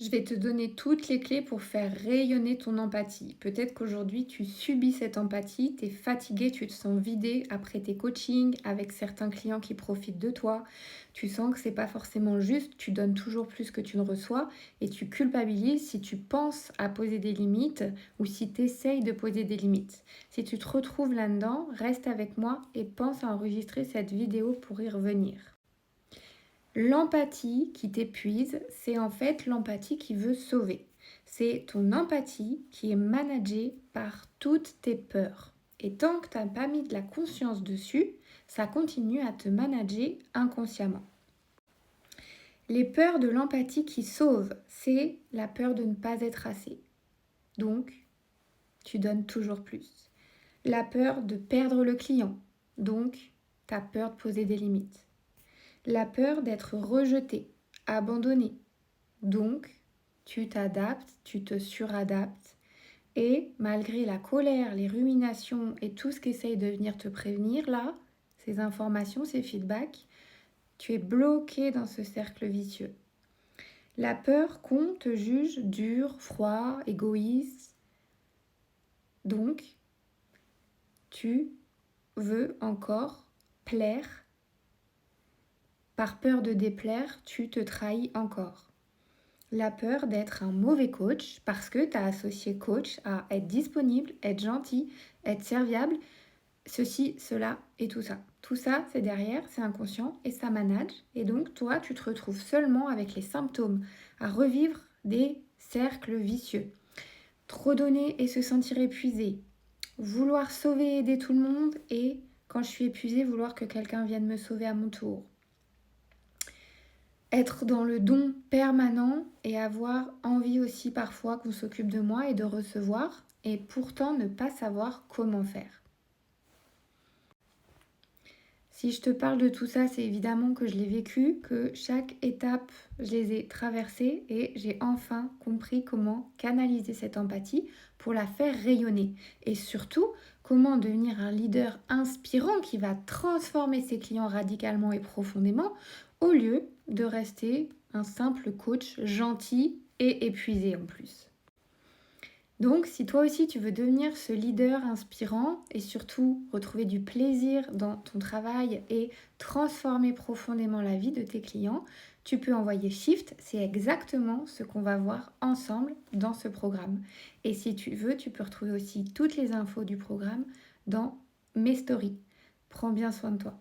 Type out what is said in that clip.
Je vais te donner toutes les clés pour faire rayonner ton empathie. Peut-être qu'aujourd'hui tu subis cette empathie, tu es fatigué, tu te sens vidé après tes coachings avec certains clients qui profitent de toi. Tu sens que c'est pas forcément juste, tu donnes toujours plus que tu ne reçois et tu culpabilises si tu penses à poser des limites ou si tu essayes de poser des limites. Si tu te retrouves là-dedans, reste avec moi et pense à enregistrer cette vidéo pour y revenir. L'empathie qui t'épuise, c'est en fait l'empathie qui veut sauver. C'est ton empathie qui est managée par toutes tes peurs. Et tant que tu n'as pas mis de la conscience dessus, ça continue à te manager inconsciemment. Les peurs de l'empathie qui sauve, c'est la peur de ne pas être assez. Donc, tu donnes toujours plus. La peur de perdre le client. Donc, tu as peur de poser des limites. La peur d'être rejeté, abandonné. Donc, tu t'adaptes, tu te suradaptes. Et malgré la colère, les ruminations et tout ce qu'essaye de venir te prévenir, là, ces informations, ces feedbacks, tu es bloqué dans ce cercle vicieux. La peur qu'on te juge dur, froid, égoïste. Donc, tu veux encore plaire. Par peur de déplaire, tu te trahis encore. La peur d'être un mauvais coach parce que tu as associé coach à être disponible, être gentil, être serviable, ceci, cela et tout ça. Tout ça, c'est derrière, c'est inconscient et ça manage. Et donc, toi, tu te retrouves seulement avec les symptômes à revivre des cercles vicieux. Trop donner et se sentir épuisé. Vouloir sauver et aider tout le monde et, quand je suis épuisée, vouloir que quelqu'un vienne me sauver à mon tour. Être dans le don permanent et avoir envie aussi parfois qu'on s'occupe de moi et de recevoir et pourtant ne pas savoir comment faire. Si je te parle de tout ça, c'est évidemment que je l'ai vécu, que chaque étape, je les ai traversées et j'ai enfin compris comment canaliser cette empathie pour la faire rayonner. Et surtout, comment devenir un leader inspirant qui va transformer ses clients radicalement et profondément au lieu de rester un simple coach gentil et épuisé en plus. Donc, si toi aussi tu veux devenir ce leader inspirant et surtout retrouver du plaisir dans ton travail et transformer profondément la vie de tes clients, tu peux envoyer Shift. C'est exactement ce qu'on va voir ensemble dans ce programme. Et si tu veux, tu peux retrouver aussi toutes les infos du programme dans mes stories. Prends bien soin de toi.